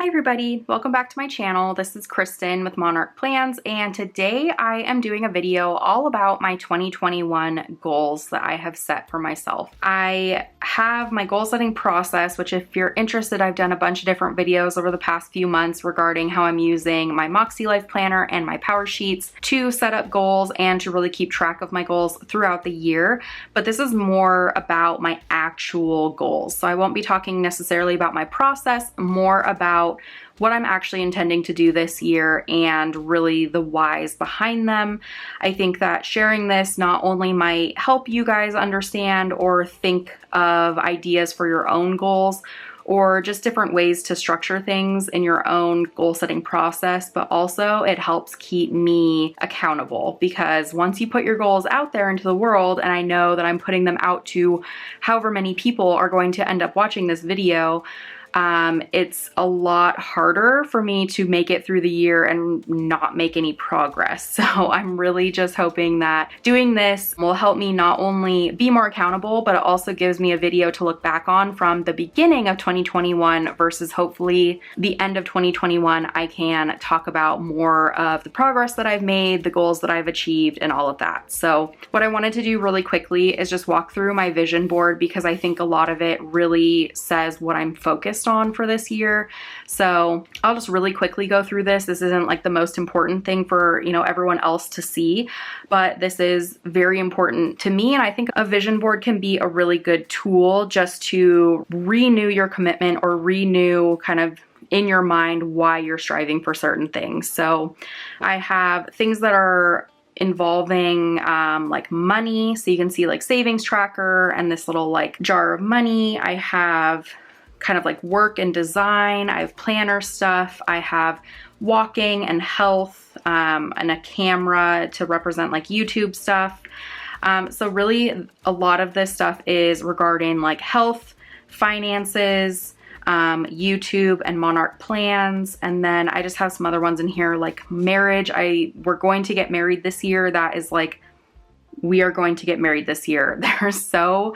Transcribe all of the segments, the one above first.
Hi everybody, welcome back to my channel. This is Kristen with Monarch Plans, and today I am doing a video all about my 2021 goals that I have set for myself. I have my goal setting process, which if you're interested, I've done a bunch of different videos over the past few months regarding how I'm using my MakseLife planner and my power sheets to set up goals and to really keep track of my goals throughout the year. But this is more about my actual goals. So I won't be talking necessarily about my process, more about what I'm actually intending to do this year and really the whys behind them. I think that sharing this not only might help you guys understand or think of ideas for your own goals or just different ways to structure things in your own goal setting process, but also it helps keep me accountable, because once you put your goals out there into the world, and I know that I'm putting them out to however many people are going to end up watching this video, it's a lot harder for me to make it through the year and not make any progress. So I'm really just hoping that doing this will help me not only be more accountable, but it also gives me a video to look back on from the beginning of 2021 versus hopefully the end of 2021. I can talk about more of the progress that I've made, the goals that I've achieved, and all of that. So what I wanted to do really quickly is just walk through my vision board, because I think a lot of it really says what I'm focused on for this year. So I'll just really quickly go through this. This isn't like the most important thing for, everyone else to see, but this is very important to me. And I think a vision board can be a really good tool just to renew your commitment or renew kind of in your mind why you're striving for certain things. So I have things that are involving like money. So you can see like savings tracker and this little like jar of money. I have kind of like work and design. I have planner stuff. I have walking and health, and a camera to represent like YouTube stuff. So really a lot of this stuff is regarding like health, finances, YouTube, and Monarch plans. And then I just have some other ones in here like marriage. We're going to get married this year. That is like, we are going to get married this year. There's so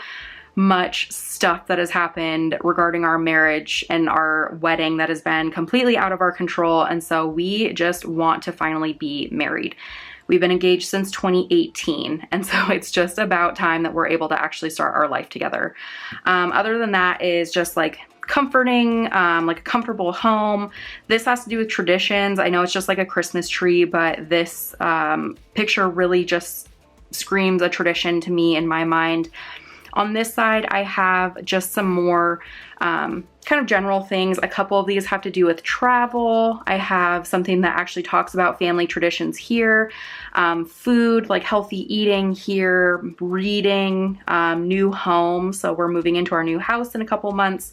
much stuff that has happened regarding our marriage and our wedding that has been completely out of our control. And so we just want to finally be married. We've been engaged since 2018. And so it's just about time that we're able to actually start our life together. Other than that is just like comforting, like a comfortable home. This has to do with traditions. I know it's just like a Christmas tree, but this picture really just screams a tradition to me in my mind. On this side, I have just some more kind of general things. A couple of these have to do with travel. I have something that actually talks about family traditions here, food, like healthy eating here, reading, new home. So we're moving into our new house in a couple months.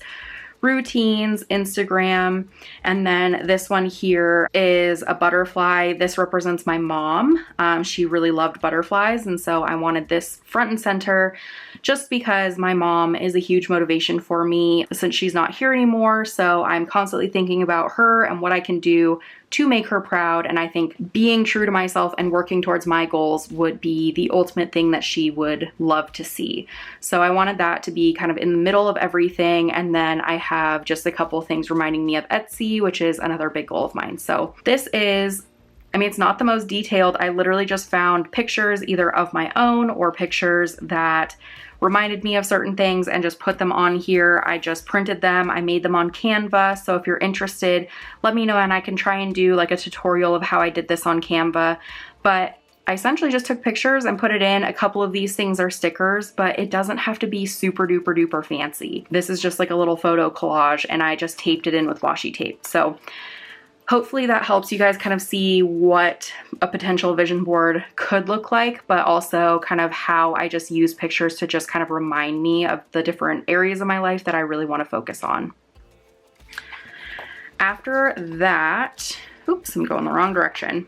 Routines, Instagram, and then this one here is a butterfly. This represents my mom. She really loved butterflies, and so I wanted this front and center just because my mom is a huge motivation for me since she's not here anymore. So I'm constantly thinking about her and what I can do to make her proud. And I think being true to myself and working towards my goals would be the ultimate thing that she would love to see. So I wanted that to be kind of in the middle of everything. And then I have just a couple of things reminding me of Etsy, which is another big goal of mine. So this is, it's not the most detailed. I literally just found pictures either of my own or pictures that reminded me of certain things and just put them on here. I just printed them. I made them on Canva. So if you're interested, let me know and I can try and do like a tutorial of how I did this on Canva. But I essentially just took pictures and put it in. A couple of these things are stickers, but it doesn't have to be super duper duper fancy. This is just like a little photo collage and I just taped it in with washi tape. So hopefully that helps you guys kind of see what a potential vision board could look like, but also kind of how I just use pictures to just kind of remind me of the different areas of my life that I really want to focus on. After that, oops, I'm going the wrong direction.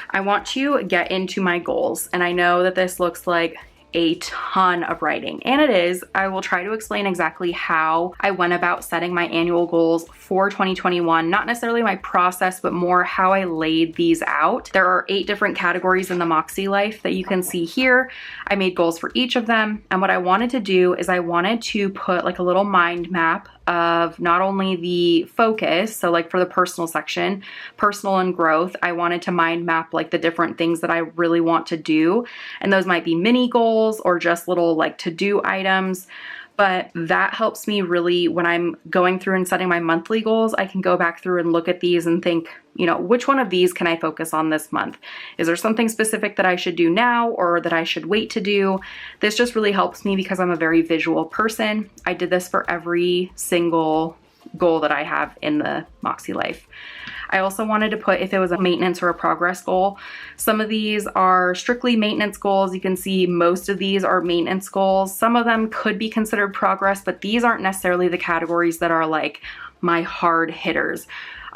I want to get into my goals, and I know that this looks like a ton of writing, and it is. I will try to explain exactly how I went about setting my annual goals for 2021, not necessarily my process, but more how I laid these out. There are 8 different categories in the MakseLife that you can see here. I made goals for each of them, and what I wanted to do is I wanted to put like a little mind map of not only the focus, so like for the personal section, personal and growth, I wanted to mind map like the different things that I really want to do. And those might be mini goals or just little like to-do items. But that helps me really when I'm going through and setting my monthly goals. I can go back through and look at these and think, you know, which one of these can I focus on this month? Is there something specific that I should do now or that I should wait to do? This just really helps me because I'm a very visual person. I did this for every single goal that I have in the MakseLife. I also wanted to put if it was a maintenance or a progress goal. Some of these are strictly maintenance goals. You can see most of these are maintenance goals. Some of them could be considered progress, but these aren't necessarily the categories that are like my hard hitters.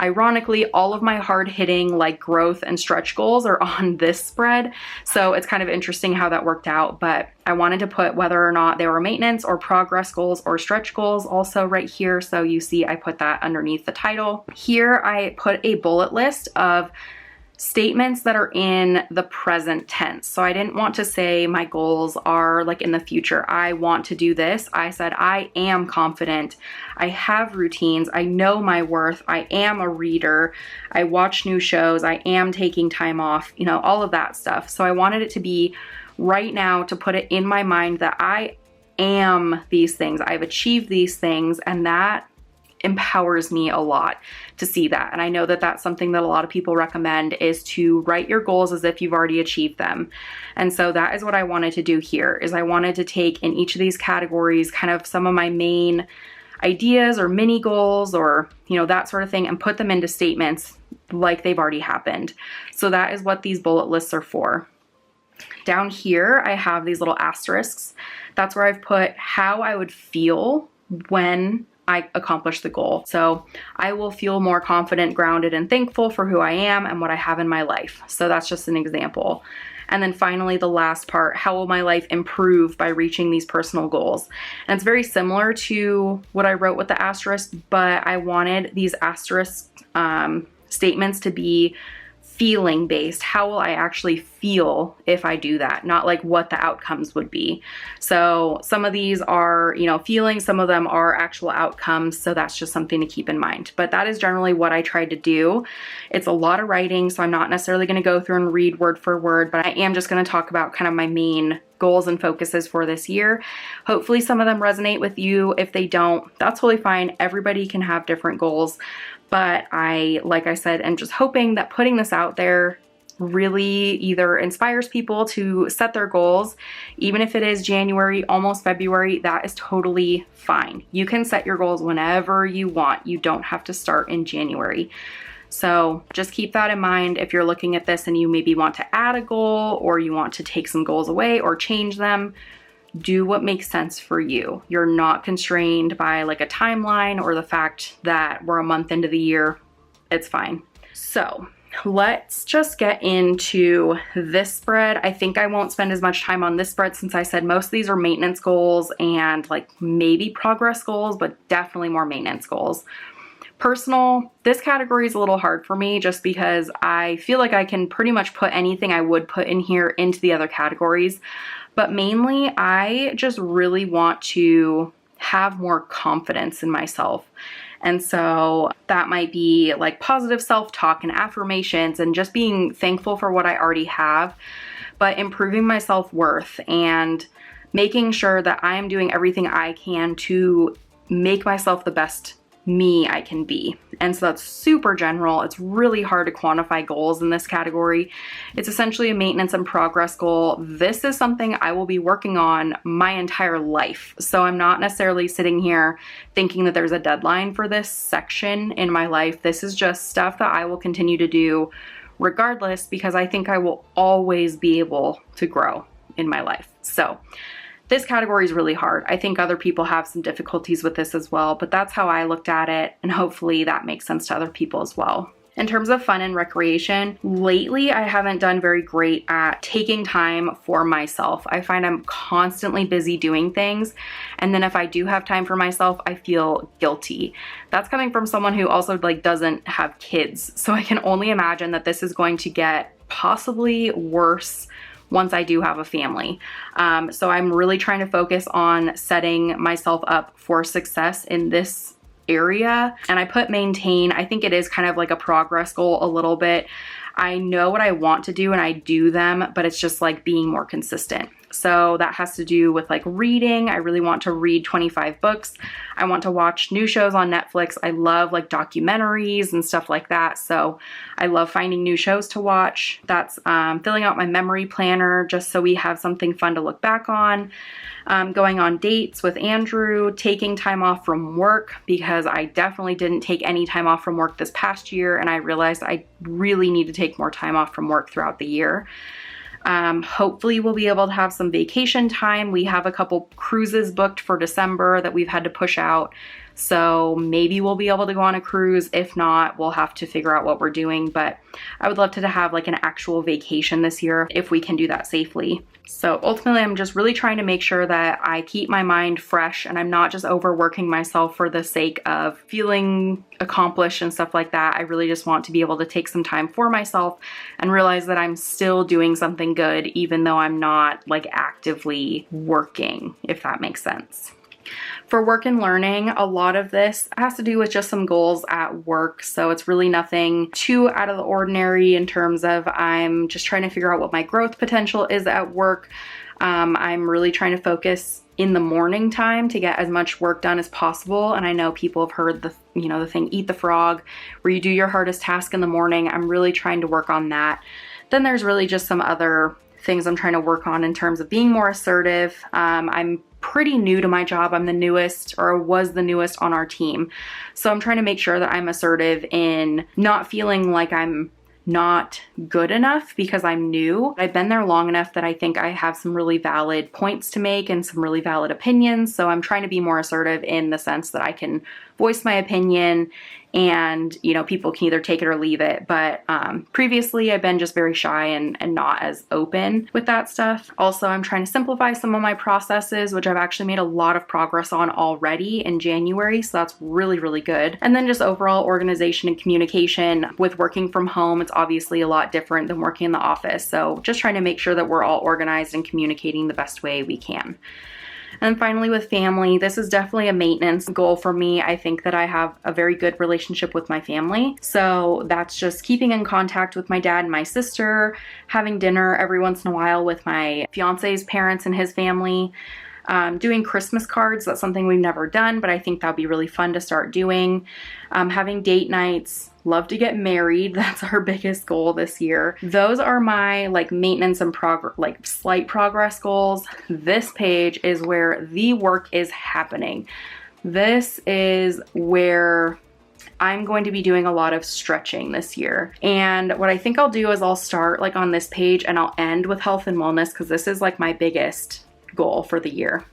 Ironically, all of my hard hitting like growth and stretch goals are on this spread. So it's kind of interesting how that worked out, but I wanted to put whether or not they were maintenance or progress goals or stretch goals also right here. So you see I put that underneath the title. Here I put a bullet list of statements that are in the present tense. So I didn't want to say my goals are like in the future. I want to do this. I said I am confident. I have routines. I know my worth. I am a reader. I watch new shows. I am taking time off, you know, all of that stuff. So I wanted it to be right now to put it in my mind that I am these things. I've achieved these things, and that empowers me a lot to see that. And I know that that's something that a lot of people recommend, is to write your goals as if you've already achieved them. And so that is what I wanted to do here, is I wanted to take in each of these categories kind of some of my main ideas or mini goals or, you know, that sort of thing, and put them into statements like they've already happened. So that is what these bullet lists are for. Down here, I have these little asterisks. That's where I've put how I would feel when I accomplish the goal. So I will feel more confident, grounded, and thankful for who I am and what I have in my life. So that's just an example. And then finally, the last part, how will my life improve by reaching these personal goals? And it's very similar to what I wrote with the asterisk, but I wanted these asterisk statements to be feeling based. How will I actually feel if I do that? Not like what the outcomes would be. So some of these are, you know, feelings, some of them are actual outcomes. So that's just something to keep in mind. But that is generally what I tried to do. It's a lot of writing, so I'm not necessarily going to go through and read word for word, but I am just going to talk about kind of my main goals and focuses for this year. Hopefully some of them resonate with you. If they don't, that's totally fine. Everybody can have different goals. But like I said, am just hoping that putting this out there really either inspires people to set their goals. Even if it is January, almost February, that is totally fine. You can set your goals whenever you want. You don't have to start in January. So just keep that in mind if you're looking at this and you maybe want to add a goal or you want to take some goals away or change them. Do what makes sense for you. You're not constrained by like a timeline or the fact that we're a month into the year. It's fine. So let's just get into this spread. I think I won't spend as much time on this spread since I said most of these are maintenance goals and like maybe progress goals, but definitely more maintenance goals. Personal, this category is a little hard for me just because I feel like I can pretty much put anything I would put in here into the other categories. But mainly, I just really want to have more confidence in myself. And so that might be like positive self-talk and affirmations and just being thankful for what I already have, but improving my self-worth and making sure that I am doing everything I can to make myself the best me I can be. And so that's super general. It's really hard to quantify goals in this category. It's essentially a maintenance and progress goal. This is something I will be working on my entire life. So I'm not necessarily sitting here thinking that there's a deadline for this section in my life. This is just stuff that I will continue to do regardless, because I think I will always be able to grow in my life. So this category is really hard. I think other people have some difficulties with this as well, but that's how I looked at it, and hopefully that makes sense to other people as well. In terms of fun and recreation, lately I haven't done very great at taking time for myself. I find I'm constantly busy doing things, and then if I do have time for myself, I feel guilty. That's coming from someone who also like doesn't have kids, so I can only imagine that this is going to get possibly worse once I do have a family. So I'm really trying to focus on setting myself up for success in this area. And I put maintain. I think it is kind of like a progress goal a little bit. I know what I want to do and I do them, but it's just like being more consistent. So that has to do with like reading. I really want to read 25 books. I want to watch new shows on Netflix. I love like documentaries and stuff like that. So I love finding new shows to watch. That's filling out my memory planner just so we have something fun to look back on. Going on dates with Andrew, taking time off from work because I definitely didn't take any time off from work this past year, and I realized I really need to take more time off from work throughout the year. Hopefully we'll be able to have some vacation time. We have a couple cruises booked for December that we've had to push out. So maybe we'll be able to go on a cruise. If not, we'll have to figure out what we're doing. But I would love to have like an actual vacation this year if we can do that safely. So ultimately, I'm just really trying to make sure that I keep my mind fresh and I'm not just overworking myself for the sake of feeling accomplished and stuff like that. I really just want to be able to take some time for myself and realize that I'm still doing something good, even though I'm not like actively working, if that makes sense. For work and learning, a lot of this has to do with just some goals at work. So it's really nothing too out of the ordinary in terms of I'm just trying to figure out what my growth potential is at work. I'm really trying to focus in the morning time to get as much work done as possible. And I know people have heard the thing, eat the frog, where you do your hardest task in the morning. I'm really trying to work on that. Then there's really just some other things I'm trying to work on in terms of being more assertive. I'm pretty new to my job. I'm the newest, or was the newest on our team. So I'm trying to make sure that I'm assertive in not feeling like I'm not good enough because I'm new. I've been there long enough that I think I have some really valid points to make and some really valid opinions. So I'm trying to be more assertive in the sense that I can voice my opinion and, people can either take it or leave it. But previously I've been just very shy and not as open with that stuff. Also, I'm trying to simplify some of my processes, which I've actually made a lot of progress on already in January. So that's really, really good. And then just overall organization and communication with working from home. It's obviously a lot different than working in the office. So just trying to make sure that we're all organized and communicating the best way we can. And finally, with family, this is definitely a maintenance goal for me. I think that I have a very good relationship with my family. So that's just keeping in contact with my dad and my sister, having dinner every once in a while with my fiance's parents and his family. Doing Christmas cards, that's something we've never done, but I think that'll be really fun to start doing. Having date nights, love to get married. That's our biggest goal this year. Those are my like maintenance and slight progress goals. This page is where the work is happening. This is where I'm going to be doing a lot of stretching this year. And what I think I'll do is I'll start like on this page and I'll end with health and wellness because this is like my biggest goal for the year.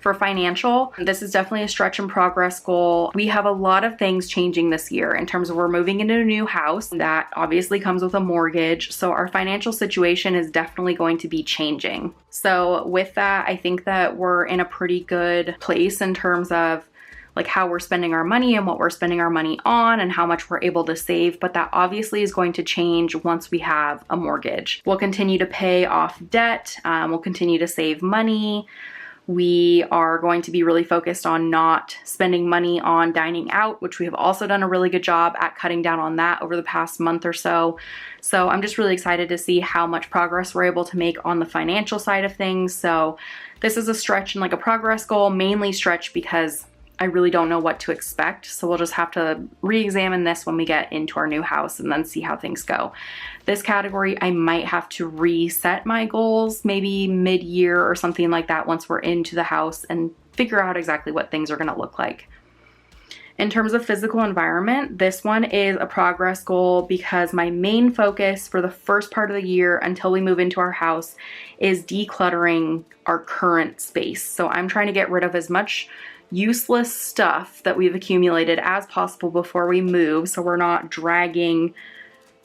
For financial, this is definitely a stretch and progress goal. We have a lot of things changing this year in terms of we're moving into a new house that obviously comes with a mortgage. So our financial situation is definitely going to be changing. So with that, I think that we're in a pretty good place in terms of like how we're spending our money and what we're spending our money on and how much we're able to save. But that obviously is going to change once we have a mortgage. We'll continue to pay off debt. We'll continue to save money. We are going to be really focused on not spending money on dining out, which we have also done a really good job at cutting down on that over the past month or so. So I'm just really excited to see how much progress we're able to make on the financial side of things. So this is a stretch and like a progress goal, mainly stretch because I really don't know what to expect. So we'll just have to re-examine this when we get into our new house and then see how things go. This category, I might have to reset my goals maybe mid-year or something like that once we're into the house and figure out exactly what things are gonna look like. In terms of physical environment, this one is a progress goal because my main focus for the first part of the year until we move into our house is decluttering our current space. So I'm trying to get rid of as much useless stuff that we've accumulated as possible before we move so we're not dragging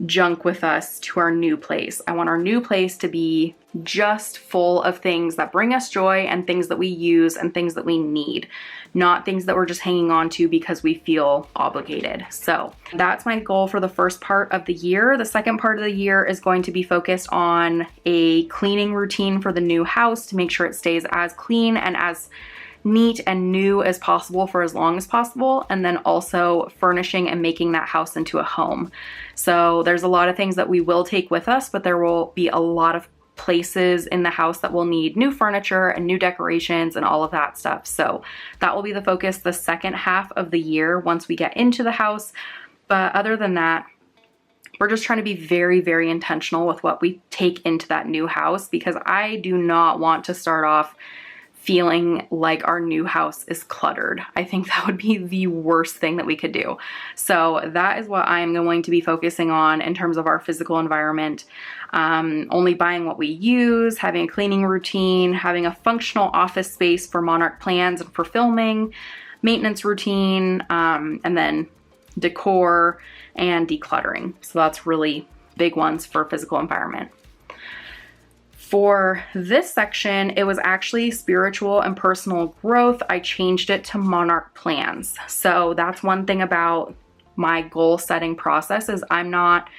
junk with us to our new place. I want our new place to be just full of things that bring us joy and things that we use and things that we need, not things that we're just hanging on to because we feel obligated. So that's my goal for the first part of the year. The second part of the year is going to be focused on a cleaning routine for the new house to make sure it stays as clean and as neat and new as possible for as long as possible, and then also furnishing and making that house into a home. So there's a lot of things that we will take with us, but there will be a lot of places in the house that will need new furniture and new decorations and all of that stuff. So that will be the focus the second half of the year once we get into the house. But other than that, we're just trying to be very, very intentional with what we take into that new house, because I do not want to start off feeling like our new house is cluttered. I think that would be the worst thing that we could do. So that is what I'm going to be focusing on in terms of our physical environment. Only buying what we use, having a cleaning routine, having a functional office space for Monarch plans and for filming, maintenance routine, and then decor and decluttering. So that's really big ones for physical environment. For this section, it was actually spiritual and personal growth. I changed it to Monarch plans. So that's one thing about my goal setting process is I'm not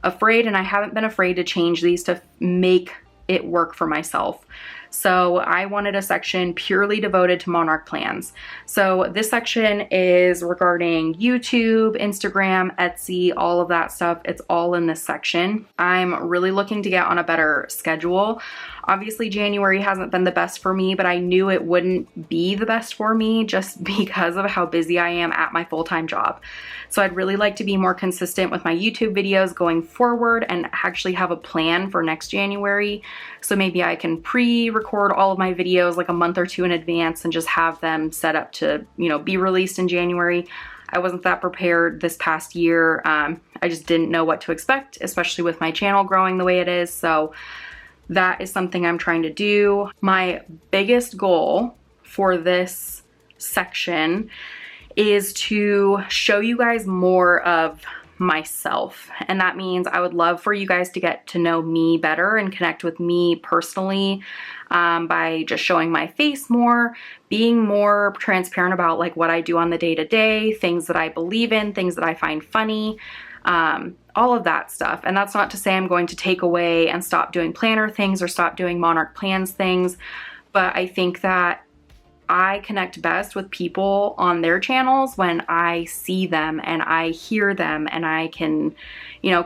afraid, and I haven't been afraid to change these to make it work for myself. So I wanted a section purely devoted to Monarch plans. So this section is regarding YouTube, Instagram, Etsy, all of that stuff. It's all in this section. I'm really looking to get on a better schedule. Obviously, January hasn't been the best for me, but I knew it wouldn't be the best for me just because of how busy I am at my full-time job. So I'd really like to be more consistent with my YouTube videos going forward and actually have a plan for next January. So maybe I can pre-record all of my videos like a month or two in advance and just have them set up to, be released in January. I wasn't that prepared this past year. I just didn't know what to expect, especially with my channel growing the way it is. So that is something I'm trying to do. My biggest goal for this section is to show you guys more of myself. And that means I would love for you guys to get to know me better and connect with me personally by just showing my face more, being more transparent about like what I do on the day-to-day, things that I believe in, things that I find funny, all of that stuff. And that's not to say I'm going to take away and stop doing planner things or stop doing Monarch plans things, but I think that I connect best with people on their channels when I see them and I hear them and I can,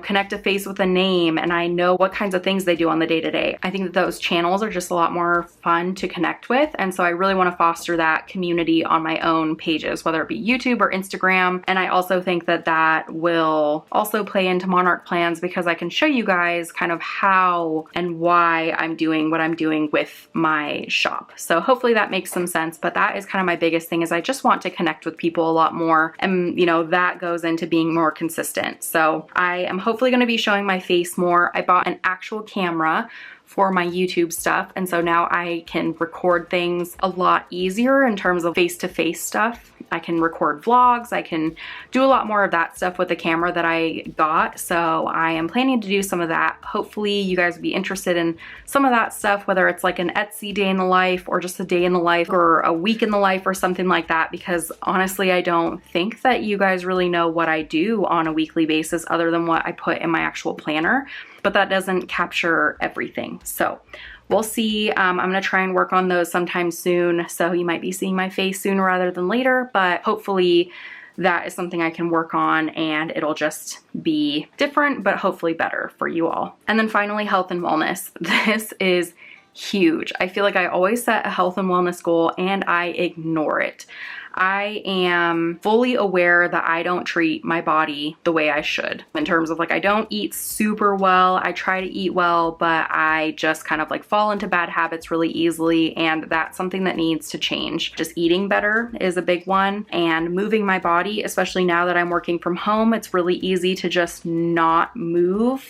connect a face with a name and I know what kinds of things they do on the day-to-day. I think that those channels are just a lot more fun to connect with. And so I really want to foster that community on my own pages, whether it be YouTube or Instagram. And I also think that that will also play into Monarch plans because I can show you guys kind of how and why I'm doing what I'm doing with my shop. So hopefully that makes some sense. But that is kind of my biggest thing is I just want to connect with people a lot more. And that goes into being more consistent. So I am hopefully going to be showing my face more. I bought an actual camera for my YouTube stuff. And so now I can record things a lot easier in terms of face-to-face stuff. I can record vlogs. I can do a lot more of that stuff with the camera that I got. So I am planning to do some of that. Hopefully you guys would be interested in some of that stuff, whether it's like an Etsy day in the life or just a day in the life or a week in the life or something like that. Because honestly, I don't think that you guys really know what I do on a weekly basis other than what I put in my actual planner. But that doesn't capture everything. So we'll see. I'm gonna try and work on those sometime soon. So you might be seeing my face sooner rather than later, but hopefully that is something I can work on and it'll just be different, but hopefully better for you all. And then finally, health and wellness. This is huge. I feel like I always set a health and wellness goal and I ignore it. I am fully aware that I don't treat my body the way I should in terms of like, I don't eat super well. I try to eat well, but I just kind of like fall into bad habits really easily. And that's something that needs to change. Just eating better is a big one and moving my body, especially now that I'm working from home. It's really easy to just not move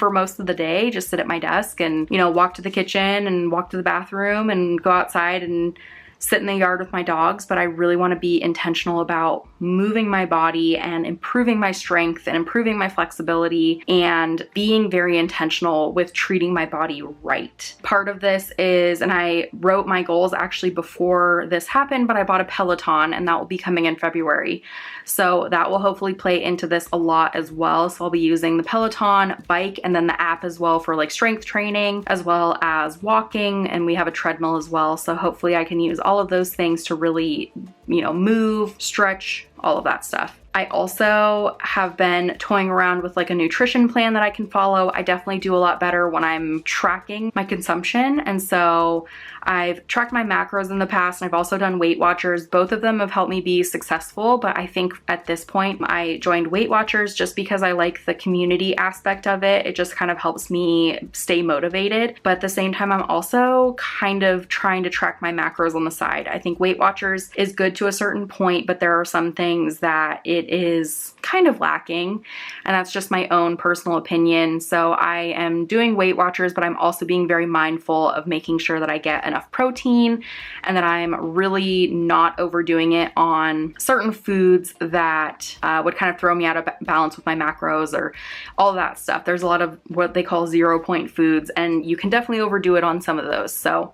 for most of the day, just sit at my desk and, walk to the kitchen and walk to the bathroom and go outside and sit in the yard with my dogs, but I really want to be intentional about moving my body and improving my strength and improving my flexibility and being very intentional with treating my body right. Part of this is, and I wrote my goals actually before this happened, but I bought a Peloton and that will be coming in February. So that will hopefully play into this a lot as well. So I'll be using the Peloton bike and then the app as well for like strength training as well as walking, and we have a treadmill as well. So hopefully I can use all of those things to really, you know, move, stretch, all of that stuff. I also have been toying around with like a nutrition plan that I can follow. I definitely do a lot better when I'm tracking my consumption. And so I've tracked my macros in the past, and I've also done Weight Watchers. Both of them have helped me be successful, but I think at this point I joined Weight Watchers just because I like the community aspect of it. It just kind of helps me stay motivated. But at the same time, I'm also kind of trying to track my macros on the side. I think Weight Watchers is good to a certain point, but there are some things that it is kind of lacking, and that's just my own personal opinion. So I am doing Weight Watchers, but I'm also being very mindful of making sure that I get enough protein and that I'm really not overdoing it on certain foods that would kind of throw me out of balance with my macros or all of that stuff. There's a lot of what they call 0-point foods, and you can definitely overdo it on some of those. So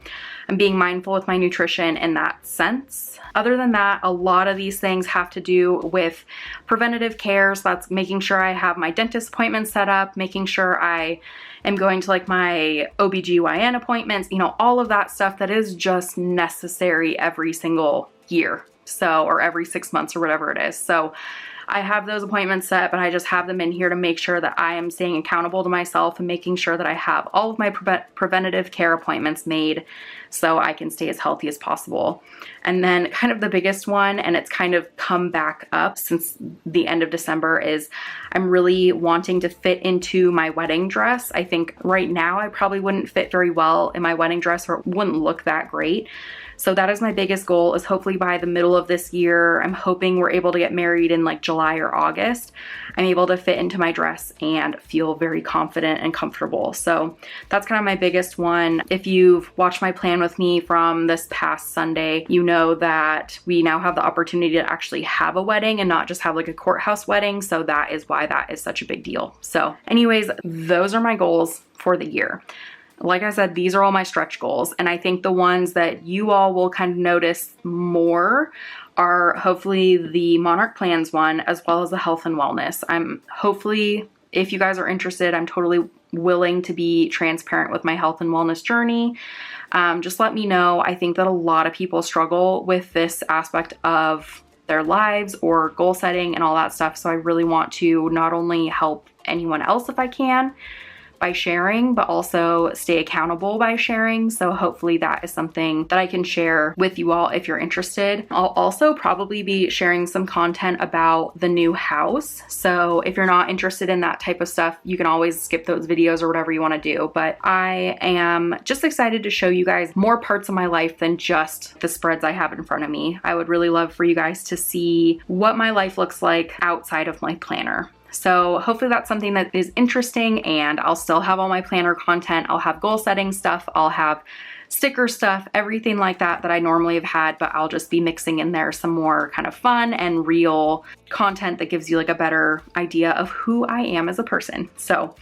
I'm being mindful with my nutrition in that sense. Other than that, a lot of these things have to do with preventative care. So that's making sure I have my dentist appointments set up, making sure I am going to like my OBGYN appointments, you know, all of that stuff that is just necessary every single year. So, or every 6 months or whatever it is. So I have those appointments set, but I just have them in here to make sure that I am staying accountable to myself and making sure that I have all of my preventative care appointments made so I can stay as healthy as possible. And then kind of the biggest one, and it's kind of come back up since the end of December, is I'm really wanting to fit into my wedding dress. I think right now I probably wouldn't fit very well in my wedding dress, or it wouldn't look that great. So that is my biggest goal, is hopefully by the middle of this year, I'm hoping we're able to get married in like July or August, I'm able to fit into my dress and feel very confident and comfortable. So that's kind of my biggest one. If you've watched my plan with me from this past Sunday, you know that we now have the opportunity to actually have a wedding and not just have like a courthouse wedding. So that is why that is such a big deal. So anyways, those are my goals for the year. Like I said, these are all my stretch goals, and I think the ones that you all will kind of notice more are hopefully the Monarch Plans one, as well as the health and wellness. Hopefully, if you guys are interested, I'm totally willing to be transparent with my health and wellness journey. Just let me know. I think that a lot of people struggle with this aspect of their lives or goal setting and all that stuff. So I really want to not only help anyone else if I can by sharing, but also stay accountable by sharing. So hopefully that is something that I can share with you all if you're interested. I'll also probably be sharing some content about the new house. So if you're not interested in that type of stuff, you can always skip those videos or whatever you want to do. But I am just excited to show you guys more parts of my life than just the spreads I have in front of me. I would really love for you guys to see what my life looks like outside of my planner. So hopefully that's something that is interesting, and I'll still have all my planner content. I'll have goal setting stuff. I'll have sticker stuff, everything like that that I normally have had, but I'll just be mixing in there some more kind of fun and real content that gives you like a better idea of who I am as a person. So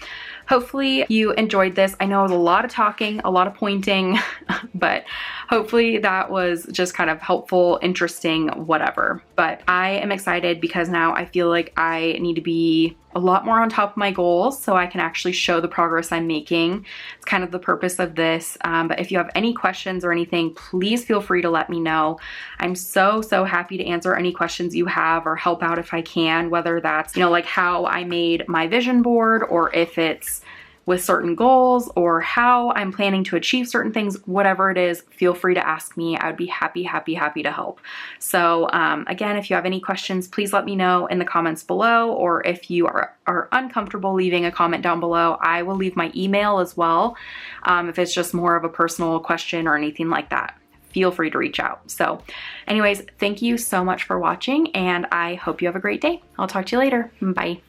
hopefully you enjoyed this. I know it was a lot of talking, a lot of pointing, but hopefully that was just kind of helpful, interesting, whatever. But I am excited because now I feel like I need to be a lot more on top of my goals so I can actually show the progress I'm making. It's kind of the purpose of this. But if you have any questions or anything, please feel free to let me know. I'm so happy to answer any questions you have or help out if I can, whether that's, you know, like how I made my vision board, or if it's with certain goals, or how I'm planning to achieve certain things, whatever it is, feel free to ask me. I would be happy to help. So again, if you have any questions, please let me know in the comments below, or if you are uncomfortable leaving a comment down below, I will leave my email as well. If it's just more of a personal question or anything like that, feel free to reach out. So anyways, thank you so much for watching, and I hope you have a great day. I'll talk to you later. Bye.